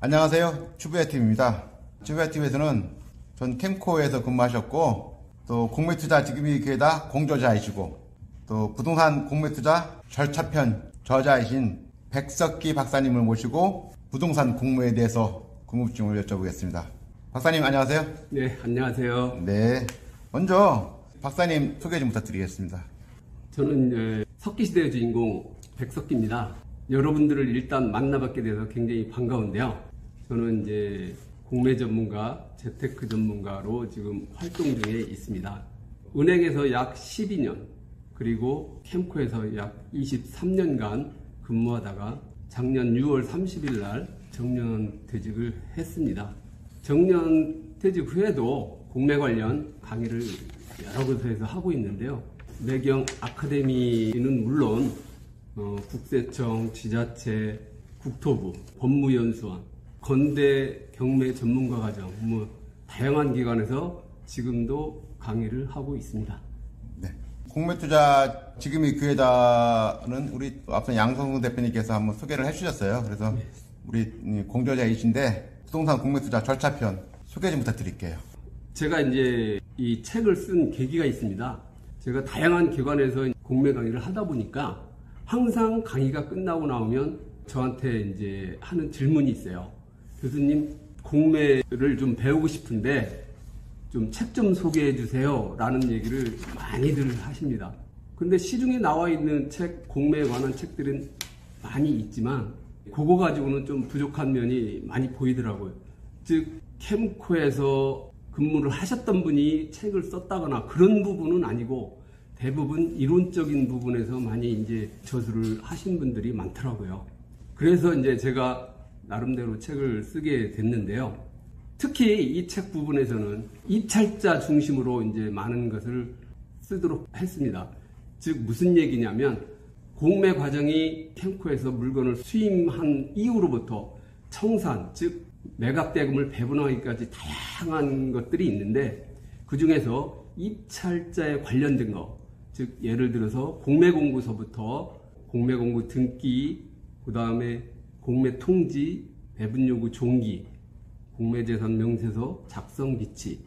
안녕하세요. 추부야팀입니다. 추부야팀에서는 전 캠코에서 근무하셨고, 또 공매투자 지금이 기회다 공저자이시고, 또 부동산 공매투자 절차편 저자이신 백석기 박사님을 모시고 부동산 공매에 대해서 궁금증을 여쭤보겠습니다. 박사님 안녕하세요. 네, 안녕하세요. 네, 먼저 박사님 소개 좀 부탁드리겠습니다. 저는 석기시대의 주인공 백석기입니다. 여러분들을 일단 만나뵙게 돼서 굉장히 반가운데요. 저는 이제 공매 전문가, 재테크 전문가로 지금 활동 중에 있습니다. 은행에서 약 12년, 그리고 캠코에서 약 23년간 근무하다가 작년 6월 30일 날 정년퇴직을 했습니다. 정년퇴직 후에도 공매 관련 강의를 여러 곳에서 하고 있는데요. 매경 아카데미는 물론 국세청, 지자체, 국토부, 법무연수원, 건대 경매 전문가과정, 다양한 기관에서 지금도 강의를 하고 있습니다. 네. 공매투자 지금이 기회다는 우리 앞선 양성근 대표님께서 한번 소개를 해주셨어요. 그래서 네. 우리 공저자이신데 부동산 공매투자 절차편 소개 좀 부탁드릴게요. 제가 이제 이 책을 쓴 계기가 있습니다. 제가 다양한 기관에서 공매 강의를 하다 보니까 항상 강의가 끝나고 나오면 저한테 이제 하는 질문이 있어요. 교수님, 공매를 좀 배우고 싶은데 좀 책 좀 소개해 주세요 라는 얘기를 많이들 하십니다. 근데 시중에 나와 있는 책, 공매에 관한 책들은 많이 있지만 그거 가지고는 좀 부족한 면이 많이 보이더라고요. 즉 캠코에서 근무를 하셨던 분이 책을 썼다거나 그런 부분은 아니고 대부분 이론적인 부분에서 많이 이제 저술을 하신 분들이 많더라고요. 그래서 이제 제가 나름대로 책을 쓰게 됐는데요. 특히 이 책 부분에서는 입찰자 중심으로 이제 많은 것을 쓰도록 했습니다. 즉 무슨 얘기냐면 공매 과정이 캠코에서 물건을 수임한 이후로부터 청산, 즉 매각 대금을 배분하기까지 다양한 것들이 있는데 그 중에서 입찰자에 관련된 것, 즉 예를 들어서 공매공고서부터 공매공고 등기, 그 다음에 공매 통지, 배분 요구 종기, 공매재산 명세서 작성 비치,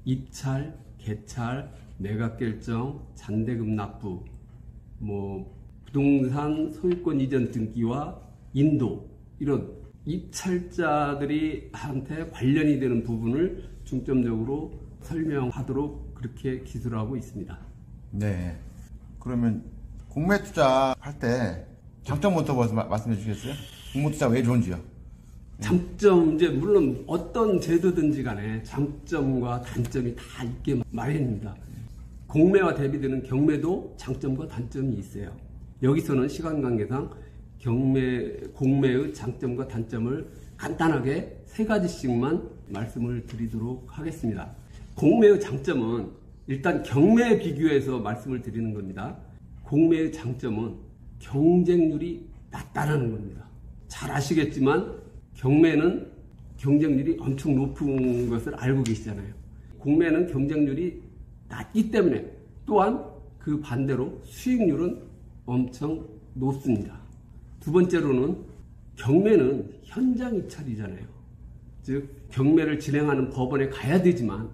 입찰, 개찰, 매각 결정, 잔대금 납부, 부동산 소유권 이전 등기와 인도, 이런 입찰자들이 한테 관련이 되는 부분을 중점적으로 설명하도록 그렇게 기술하고 있습니다. 네. 그러면 공매투자 할 때 장점부터 말씀해 주시겠어요? 공매투자 왜 좋은지요? 장점, 이제 물론 어떤 제도든지 간에 장점과 단점이 다 있게 마련입니다. 공매와 대비되는 경매도 장점과 단점이 있어요. 여기서는 시간 관계상 공매의 장점과 단점을 간단하게 세 가지씩만 말씀을 드리도록 하겠습니다. 공매의 장점은 일단 경매에 비교해서 말씀을 드리는 겁니다. 공매의 장점은 경쟁률이 낮다는 겁니다. 잘 아시겠지만 경매는 경쟁률이 엄청 높은 것을 알고 계시잖아요. 공매는 경쟁률이 낮기 때문에 또한 그 반대로 수익률은 엄청 높습니다. 두 번째로는 경매는 현장 입찰이잖아요. 즉 경매를 진행하는 법원에 가야 되지만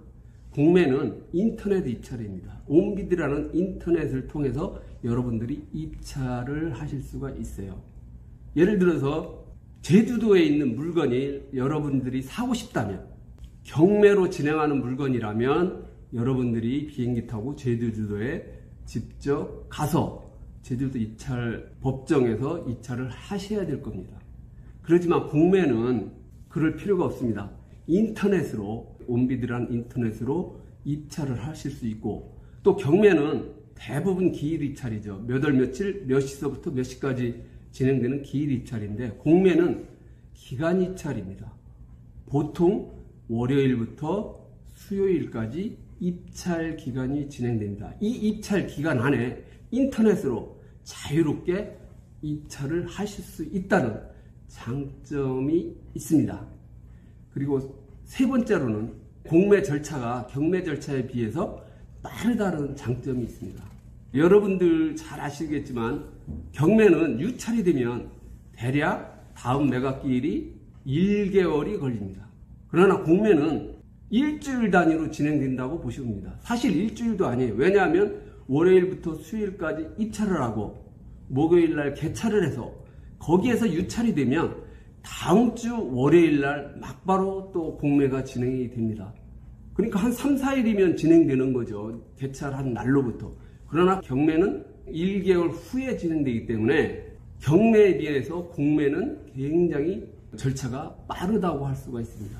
공매는 인터넷 입찰입니다. 온비드라는 인터넷을 통해서 여러분들이 입찰을 하실 수가 있어요. 예를 들어서 제주도에 있는 물건이 여러분들이 사고 싶다면, 경매로 진행하는 물건이라면 여러분들이 비행기 타고 제주도에 직접 가서 제주도 입찰 법정에서 입찰을 하셔야 될 겁니다. 그렇지만 공매는 그럴 필요가 없습니다. 인터넷으로, 온비드라는 인터넷으로 입찰을 하실 수 있고, 또 경매는 대부분 기일 입찰이죠. 몇 월 며칠 몇 시서부터 몇 시까지 진행되는 기일 입찰인데 공매는 기간 입찰입니다. 보통 월요일부터 수요일까지 입찰 기간이 진행됩니다. 이 입찰 기간 안에 인터넷으로 자유롭게 입찰을 하실 수 있다는 장점이 있습니다. 그리고 세 번째로는 공매 절차가 경매 절차에 비해서 빠르다는 장점이 있습니다. 여러분들 잘 아시겠지만 경매는 유찰이 되면 대략 다음 매각기일이 1개월이 걸립니다. 그러나 공매는 일주일 단위로 진행된다고 보시면 됩니다. 사실 일주일도 아니에요. 왜냐하면 월요일부터 수요일까지 입찰을 하고 목요일날 개찰을 해서 거기에서 유찰이 되면 다음 주 월요일날 막바로 또 공매가 진행이 됩니다. 그러니까 한 3, 4일이면 진행되는 거죠. 개찰한 날로부터. 그러나 경매는 1개월 후에 진행되기 때문에 경매에 비해서 공매는 굉장히 절차가 빠르다고 할 수가 있습니다.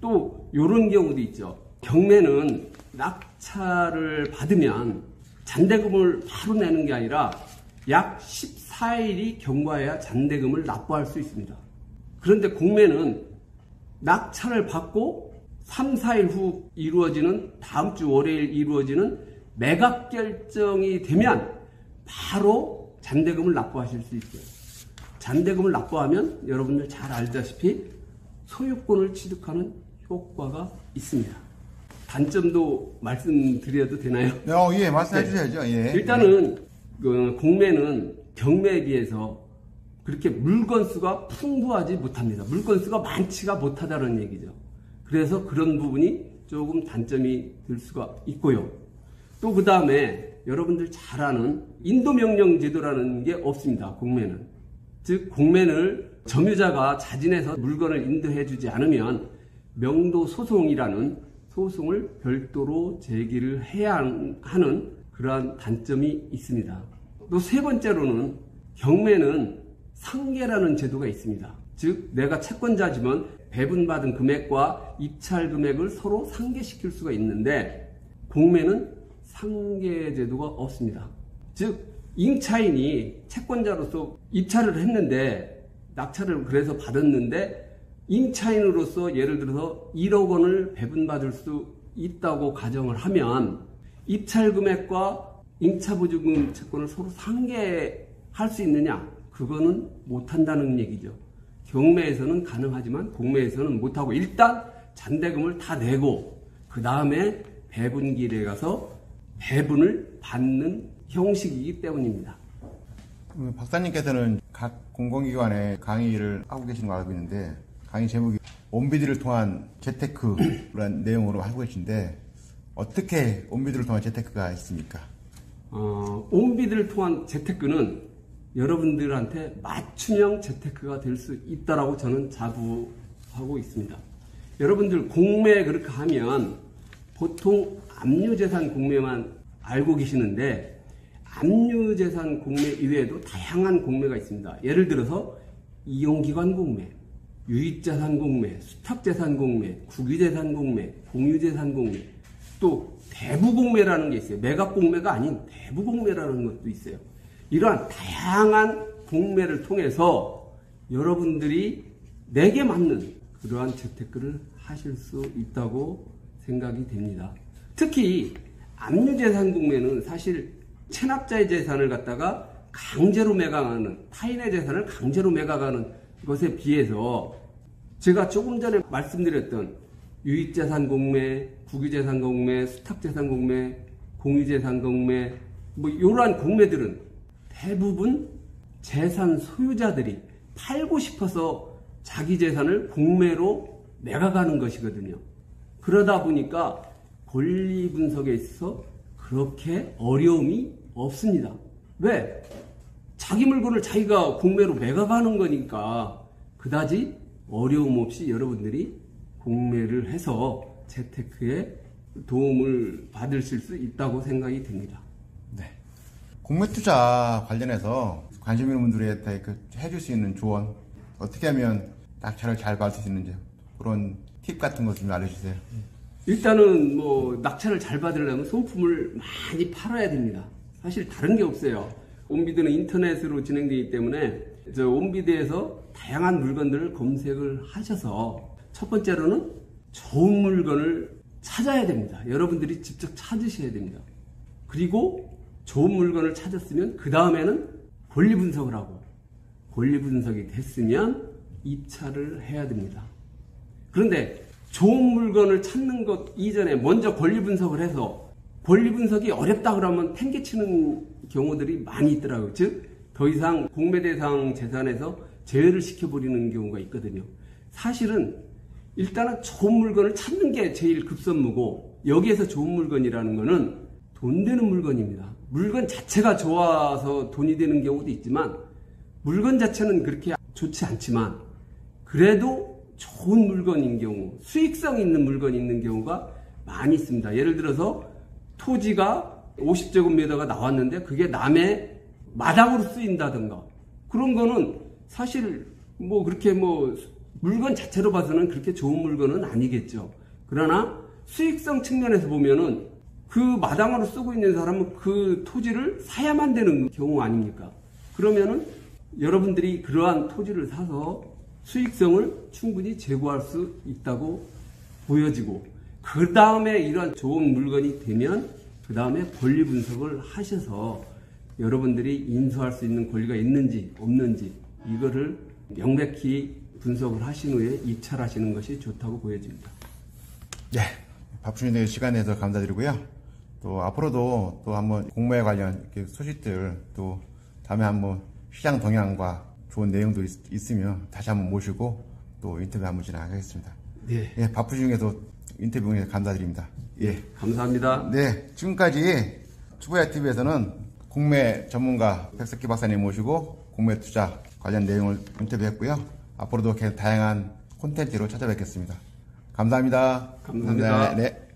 또 이런 경우도 있죠. 경매는 낙찰을 받으면 잔대금을 바로 내는 게 아니라 약 14일이 경과해야 잔대금을 납부할 수 있습니다. 그런데 공매는 낙찰을 받고 3, 4일 후 이루어지는 다음 주 월요일 이루어지는 매각 결정이 되면 바로 잔대금을 납부하실 수 있어요. 잔대금을 납부하면 여러분들 잘 알다시피 소유권을 취득하는 효과가 있습니다. 단점도 말씀드려도 되나요? 예, 말씀해 주셔야죠. 예. 일단은 그 공매는 경매에 비해서 그렇게 물건 수가 풍부하지 못합니다. 물건 수가 많지가 못하다는 얘기죠. 그래서 그런 부분이 조금 단점이 될 수가 있고요. 또 그 다음에 여러분들 잘 아는 인도명령 제도라는 게 없습니다. 공매는. 즉 공매를 점유자가 자진해서 물건을 인도해 주지 않으면 명도소송이라는 소송을 별도로 제기를 해야 하는 그러한 단점이 있습니다. 또 세 번째로는 경매는 상계라는 제도가 있습니다. 즉 내가 채권자지만 배분받은 금액과 입찰 금액을 서로 상계시킬 수가 있는데 공매는 상계 제도가 없습니다. 즉 임차인이 채권자로서 입찰을 했는데 낙찰을 그래서 받았는데 임차인으로서 예를 들어서 1억 원을 배분받을 수 있다고 가정을 하면 입찰 금액과 임차보증금 채권을 서로 상계할 수 있느냐? 그거는 못한다는 얘기죠. 경매에서는 가능하지만 공매에서는 못하고 일단 잔대금을 다 내고 그 다음에 배분기일에 가서 배분을 받는 형식이기 때문입니다. 박사님께서는 각 공공기관에 강의를 하고 계시는 걸 알고 있는데 강의 제목이 온비디를 통한 재테크라는 내용으로 하고 계신데 어떻게 온비디를 통한 재테크가 있습니까? 온비디를 통한 재테크는 여러분들한테 맞춤형 재테크가 될 수 있다라고 저는 자부하고 있습니다. 여러분들 공매 그렇게 하면 보통 압류재산 공매만 알고 계시는데 압류재산 공매 이외에도 다양한 공매가 있습니다. 예를 들어서 이용기관 공매, 유익재산 공매, 수탁재산 공매, 국유재산 공매, 공유재산 공매, 또 대부공매라는 게 있어요. 매각공매가 아닌 대부공매라는 것도 있어요. 이러한 다양한 공매를 통해서 여러분들이 내게 맞는 그러한 재테크를 하실 수 있다고 생각이 됩니다. 특히 압류재산 공매는 사실 체납자의 재산을 갖다가 강제로 매각하는, 타인의 재산을 강제로 매각하는 것에 비해서 제가 조금 전에 말씀드렸던 유익재산 공매, 국유재산 공매, 수탁재산 공매, 공유재산 공매, 이러한 공매들은 대부분 재산 소유자들이 팔고 싶어서 자기 재산을 공매로 매각하는 것이거든요. 그러다 보니까 권리 분석에 있어서 그렇게 어려움이 없습니다. 왜? 자기 물건을 자기가 공매로 매각하는 거니까 그다지 어려움 없이 여러분들이 공매를 해서 재테크에 도움을 받으실 수 있다고 생각이 됩니다. 네. 공매 투자 관련해서 관심 있는 분들한테 해줄 수 있는 조언, 어떻게 하면 낙찰을 잘 받을 수 있는지 그런 팁 같은 것 좀 알려주세요. 일단은 낙찰을 잘 받으려면 손품을 많이 팔아야 됩니다. 사실 다른 게 없어요. 온비드는 인터넷으로 진행되기 때문에 온비드에서 다양한 물건들을 검색을 하셔서 첫 번째로는 좋은 물건을 찾아야 됩니다. 여러분들이 직접 찾으셔야 됩니다. 그리고 좋은 물건을 찾았으면 그 다음에는 권리 분석을 하고 권리 분석이 됐으면 입찰을 해야 됩니다. 그런데 좋은 물건을 찾는 것 이전에 먼저 권리 분석을 해서 권리 분석이 어렵다 그러면 팽개치는 경우들이 많이 있더라고요. 즉, 더 이상 공매 대상 재산에서 제외를 시켜버리는 경우가 있거든요. 사실은 일단은 좋은 물건을 찾는 게 제일 급선무고, 여기에서 좋은 물건이라는 거는 돈 되는 물건입니다. 물건 자체가 좋아서 돈이 되는 경우도 있지만, 물건 자체는 그렇게 좋지 않지만 그래도 좋은 물건인 경우, 수익성 있는 물건이 있는 경우가 많이 있습니다. 예를 들어서 토지가 50제곱미터가 나왔는데 그게 남의 마당으로 쓰인다든가, 그런 거는 사실 뭐 그렇게 뭐 물건 자체로 봐서는 그렇게 좋은 물건은 아니겠죠. 그러나 수익성 측면에서 보면은 그 마당으로 쓰고 있는 사람은 그 토지를 사야만 되는 경우 아닙니까? 그러면은 여러분들이 그러한 토지를 사서 수익성을 충분히 제고할 수 있다고 보여지고, 그 다음에 이러한 좋은 물건이 되면 그 다음에 권리 분석을 하셔서 여러분들이 인수할 수 있는 권리가 있는지 없는지 이거를 명백히 분석을 하신 후에 입찰하시는 것이 좋다고 보여집니다. 네, 밥주인의 시간 내서 감사드리고요. 또 앞으로도 또 한번 공모에 관련 이렇게 소식들, 또 다음에 한번 시장 동향과 좋은 내용도 있으면 다시 한번 모시고 또 인터뷰 한번 진행하겠습니다. 네. 예, 바쁘중에도 인터뷰 응해 감사드립니다. 예. 감사합니다. 네, 지금까지 투자TV에서는 공매 전문가 백석기 박사님 모시고 공매 투자 관련 내용을 인터뷰했고요. 앞으로도 다양한 콘텐츠로 찾아뵙겠습니다. 감사합니다. 감사합니다. 네.